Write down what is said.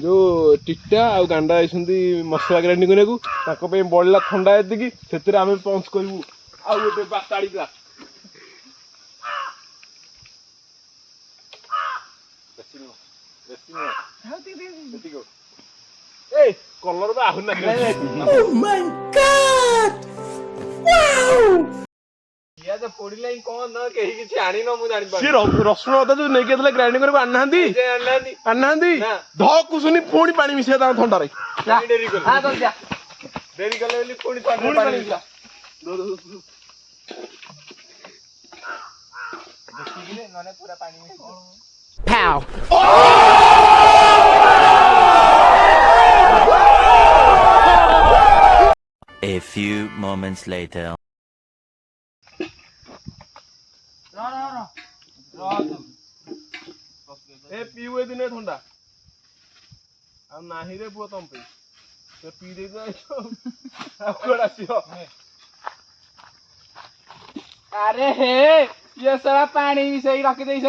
जो टिटा आ गांडा आइसंती मसला ग्राइंडिंग करने को बढ़ला थंडा ये से आम पंच करूँ आउ गोटे बाताड़ी ग्लास कलर तो आहु रसुण अदा जो नहीं ग्राइंडिंग आना ध कुसुनी पुणी पानी मिसे थंडार डेरी कले A few moments later. पीवे दिन थंडा नाही रे पुओ तुम पी दे अरे हे ये सारा पानी मिसई रखी दे